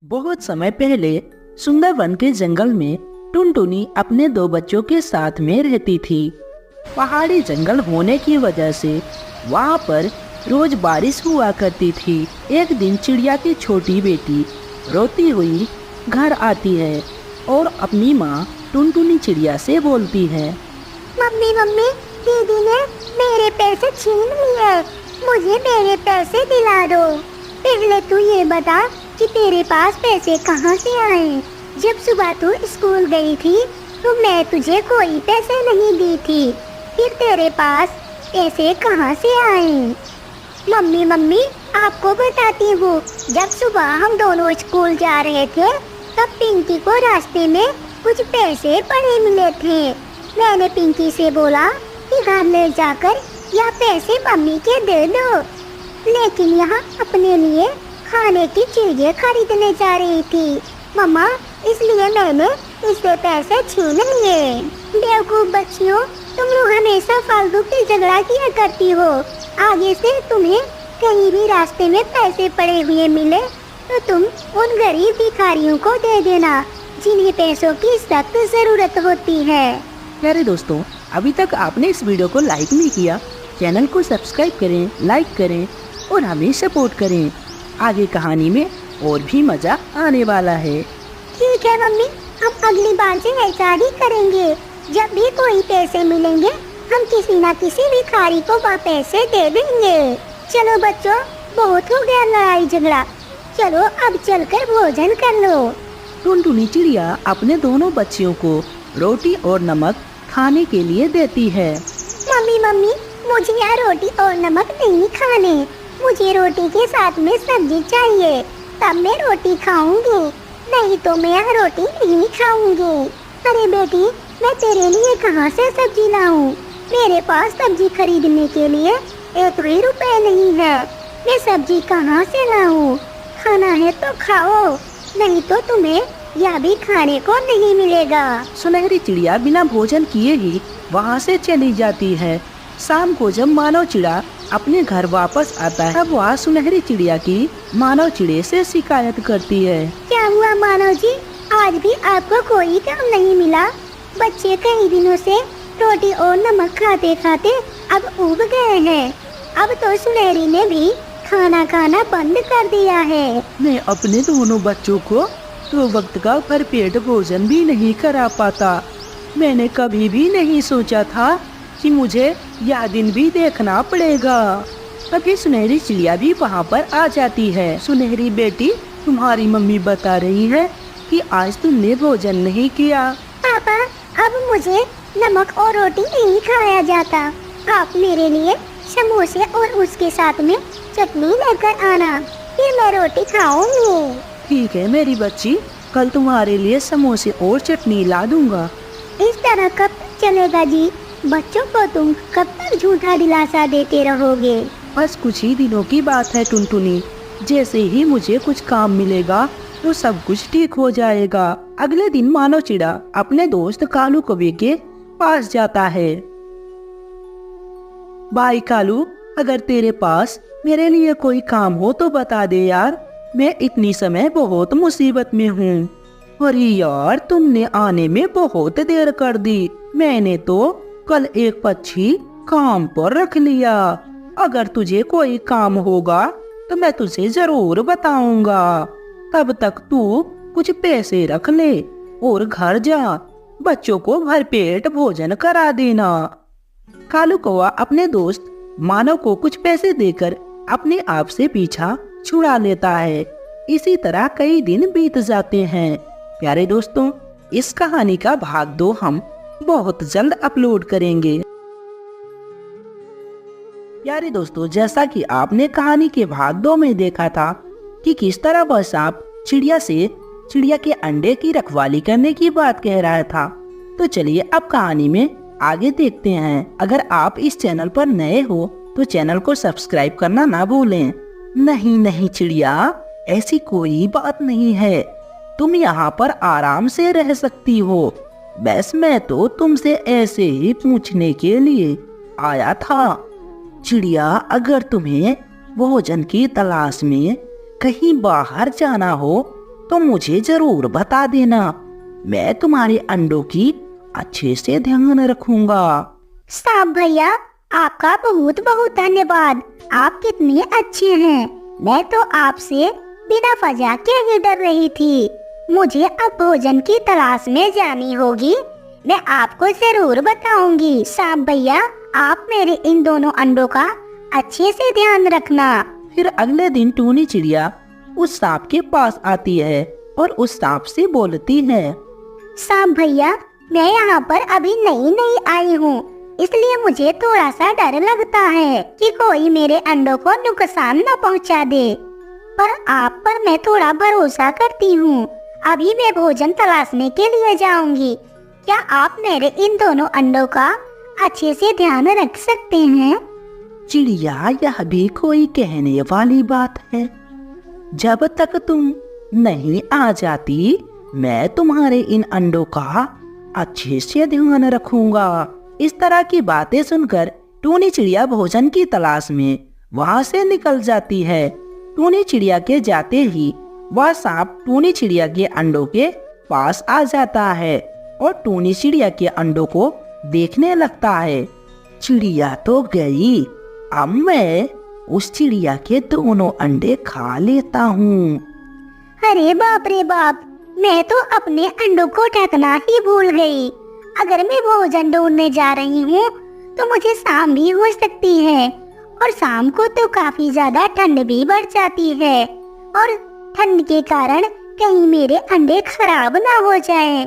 बहुत समय पहले सुंदरवन के जंगल में टुनटुनी अपने दो बच्चों के साथ में रहती थी। पहाड़ी जंगल होने की वजह से वहाँ पर रोज बारिश हुआ करती थी। एक दिन चिड़िया की छोटी बेटी रोती हुई घर आती है और अपनी माँ टुनटुनी चिड़िया से बोलती है, मम्मी मम्मी, दीदी ने मेरे पैसे छीन लिए, मुझे मेरे पैसे दिला दो। पहले तू ये बता कि तेरे पास पैसे कहाँ से आए? जब सुबह तू स्कूल गई थी तो मैं तुझे कोई पैसे नहीं दी थी, फिर तेरे पास पैसे कहाँ से आए? मम्मी मम्मी, आपको बताती हूँ, जब सुबह हम दोनों स्कूल जा रहे थे तब पिंकी को रास्ते में कुछ पैसे पड़े मिले थे। मैंने पिंकी से बोला कि घर ले जाकर यह पैसे मम्मी के दे दो, लेकिन यहाँ अपने लिए खाने की चीजें खरीदने जा रही थी मम्मा, इसलिए मैंने इससे पैसे छीन लिए। बेवकूफ बच्चियों, तुम लोग हमेशा फालतू की झगड़ा किया करती हो। आगे से तुम्हें कहीं भी रास्ते में पैसे पड़े हुए मिले तो तुम उन गरीब भिखारियों को दे देना जिन्हें पैसों की सख्त जरूरत होती है। प्यारे दोस्तों, अभी तक आपने इस वीडियो को लाइक नहीं किया, चैनल को सब्सक्राइब करें, लाइक करें और हमें सपोर्ट करें। आगे कहानी में और भी मजा आने वाला है। ठीक है मम्मी, हम अगली बार से ऐसा ही करेंगे। जब भी कोई पैसे मिलेंगे हम किसी न किसी भिखारी को वह पैसे दे देंगे। चलो बच्चों, बहुत हो गया लड़ाई झगड़ा, चलो अब चलकर भोजन कर लो। टुनटुनी चिड़िया अपने दोनों बच्चियों को रोटी और नमक खाने के लिए देती है। मम्मी मम्मी, मुझे यहाँ रोटी और नमक नहीं खाने, मुझे रोटी के साथ में सब्जी चाहिए, तब मैं रोटी खाऊंगी, नहीं तो मैं यहाँ रोटी नहीं खाऊंगी। अरे बेटी, मैं तेरे लिए कहाँ से सब्जी लाऊं? मेरे पास सब्जी खरीदने के लिए 1 भी रुपए नहीं है, मैं सब्जी कहाँ से लाऊं? खाना है तो खाओ, नहीं तो तुम्हें यह भी खाने को नहीं मिलेगा। सुनहरी चिड़िया बिना भोजन किए ही वहाँ से चली जाती है। शाम को जब मानव चिड़ा अपने घर वापस आता है, तब वह सुनहरी चिड़िया की मानव चिड़े से शिकायत करती है। क्या हुआ मानव जी, आज भी आपको कोई काम नहीं मिला? बच्चे कई दिनों से रोटी और नमक खाते खाते अब उब गए हैं। अब तो सुनहरी ने भी खाना खाना बंद कर दिया है। मैं अपने दोनों बच्चों को तो वक्त का भरपेट भोजन भी नहीं करा पाता। मैंने कभी भी नहीं सोचा था कि मुझे यह दिन भी देखना पड़ेगा। तभी सुनहरी चिड़िया भी वहाँ पर आ जाती है। सुनहरी बेटी, तुम्हारी मम्मी बता रही है कि आज तुमने भोजन नहीं किया। पापा, अब मुझे नमक और रोटी नहीं खाया जाता, आप मेरे लिए समोसे और उसके साथ में चटनी लेकर आना, फिर मैं रोटी खाऊंगी। ठीक है मेरी बच्ची, कल तुम्हारे लिए समोसे और चटनी ला दूंगा। इस तरह कब तक चलेगा जी? बच्चों को तुम कब तक झूठा दिलासा देते रहोगे? बस कुछ ही दिनों की बात है टुनटुनी, जैसे ही मुझे कुछ काम मिलेगा तो सब कुछ ठीक हो जाएगा। अगले दिन मानव चिड़ा अपने दोस्त कालू कौवे के पास जाता है। भाई कालू, अगर तेरे पास मेरे लिए कोई काम हो तो बता दे यार, मैं इतनी समय बहुत मुसीबत में हूँ। अरे यार, तुमने आने में बहुत देर कर दी। मैंने तो कल एक पक्षी काम पर रख लिया। अगर तुझे कोई काम होगा तो मैं तुझे जरूर बताऊंगा। तब तक तू कुछ पैसे रख ले और घर जा, बच्चों को भरपेट भोजन करा देना। कालू कौवा अपने दोस्त मानव को कुछ पैसे देकर अपने आप से पीछा छुड़ा लेता है। इसी तरह कई दिन बीत जाते हैं। प्यारे दोस्तों, इस कहानी का भाग 2 हम बहुत जल्द अपलोड करेंगे। प्यारे दोस्तों, जैसा कि आपने कहानी के भाग 2 में देखा था कि किस तरह वह सांप चिड़िया से चिड़िया के अंडे की रखवाली करने की बात कह रहा था, तो चलिए अब कहानी में आगे देखते हैं। अगर आप इस चैनल पर नए हो तो चैनल को सब्सक्राइब करना ना भूलें। नहीं नहीं चिड़िया, ऐसी कोई बात नहीं है, तुम यहाँ पर आराम से रह सकती हो। बस मैं तो तुमसे ऐसे ही पूछने के लिए आया था। चिड़िया, अगर तुम्हें भोजन की तलाश में कहीं बाहर जाना हो तो मुझे जरूर बता देना। मैं तुम्हारे अंडों की अच्छे से ध्यान रखूंगा। सांप भैया, आपका बहुत बहुत धन्यवाद। आप कितने अच्छे हैं। मैं तो आपसे बिना वजह के ही डर रही थी। मुझे अब भोजन की तलाश में जानी होगी। मैं आपको जरूर बताऊंगी। सांप भैया, आप मेरे इन दोनों अंडों का अच्छे से ध्यान रखना। फिर अगले दिन टूनी चिड़िया उस सांप के पास आती है और उस सांप से बोलती है, सांप भैया, मैं यहाँ पर अभी नई आई हूँ, इसलिए मुझे थोड़ा सा डर लगता है कि कोई मेरे अंडों को नुकसान न पहुँचा दे। पर आप पर मैं थोड़ा भरोसा करती हूँ। अभी मैं भोजन तलाशने के लिए जाऊंगी। क्या आप मेरे इन दोनों अंडों का अच्छे से ध्यान रख सकते हैं? चिड़िया, यह भी कोई कहने वाली बात है। जब तक तुम नहीं आ जाती, मैं तुम्हारे इन अंडों का अच्छे से ध्यान रखूंगा। इस तरह की बातें सुनकर टूनी चिड़िया भोजन की तलाश में वहां से निकल जाती है। टूनी चिड़िया के जाते ही वह सांप टूनी चिड़िया के अंडों के पास आ जाता है और टूनी चिड़िया के अंडों को देखने लगता है। चिड़िया तो गई, अब मैं उस चिड़िया के दोनों अंडे खा लेता हूँ। अरे बाप रे बाप, मैं तो अपने अंडों को ढकना ही भूल गई। अगर मैं भोजन ढूंढने जा रही हूँ तो मुझे शाम भी हो सकती है, और शाम को तो काफी ज्यादा ठंड भी बढ़ जाती है, और ठंड के कारण कहीं मेरे अंडे खराब ना हो जाएं।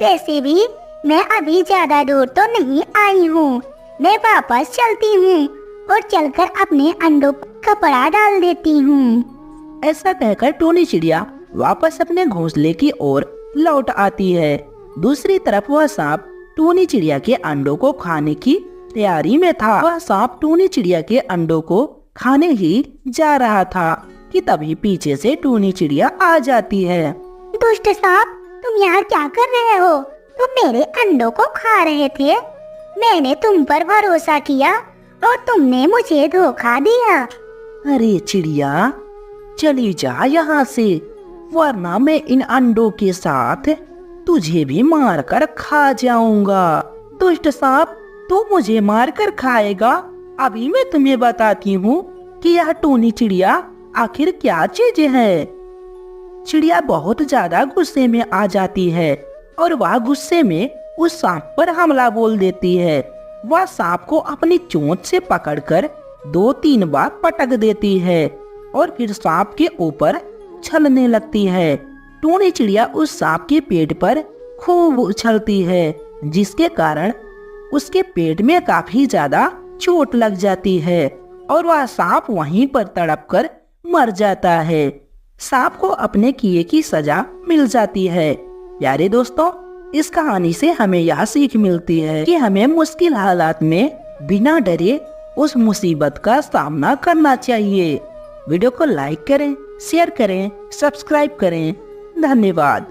वैसे भी मैं अभी ज्यादा दूर तो नहीं आई हूँ। मैं वापस चलती हूँ और चलकर अपने अंडों पर कपड़ा डाल देती हूँ। ऐसा कहकर टूनी चिड़िया वापस अपने घोंसले की ओर लौट आती है। दूसरी तरफ वह सांप टूनी चिड़िया के अंडों को खाने की तैयारी में था। वह सांप टूनी चिड़िया के अंडों को खाने ही जा रहा था कि तभी पीछे से टूनी चिड़िया आ जाती है। दुष्ट सांप, तुम यहाँ क्या कर रहे हो? तुम मेरे अंडों को खा रहे थे। मैंने तुम पर भरोसा किया और तुमने मुझे धोखा दिया। अरे चिड़िया, चली जा यहाँ से, वरना मैं इन अंडों के साथ तुझे भी मार कर खा जाऊंगा। दुष्ट सांप, तू मुझे मार कर खाएगा? अभी मैं तुम्हें बताती हूँ कि यह टूनी चिड़िया आखिर क्या चीज है। चिड़िया बहुत ज्यादा गुस्से में आ जाती है और वह गुस्से में उस सांप पर हमला बोल देती है। वह सांप को अपनी चोंच से पकड़कर 2-3 बार पटक देती है और फिर सांप के ऊपर उछलने लगती है। टूनी चिड़िया उस सांप के पेट पर खूब उछलती है, जिसके कारण उसके पेट में काफी ज्यादा चोट लग जाती है और वह सांप वहीं पर तड़पकर मर जाता है। सांप को अपने किए की सजा मिल जाती है। प्यारे दोस्तों, इस कहानी से हमें यह सीख मिलती है कि हमें मुश्किल हालात में बिना डरे उस मुसीबत का सामना करना चाहिए। वीडियो को लाइक करें, शेयर करें, सब्सक्राइब करें। धन्यवाद।